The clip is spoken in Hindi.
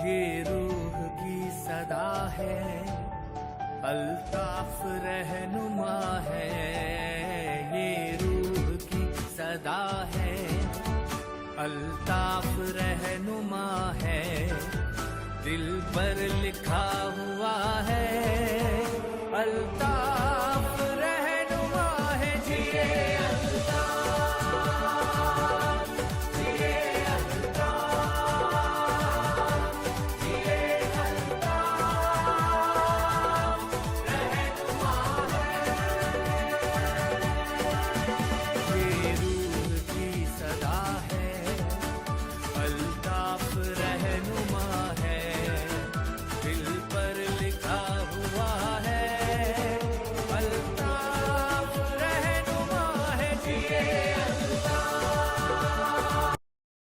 ये रूह की सदा है, अल्ताफ रहनुमा है, ये रूह की सदा है, अल्ताफ रहनुमा है, दिल पर लिखा हुआ है अल्ताफ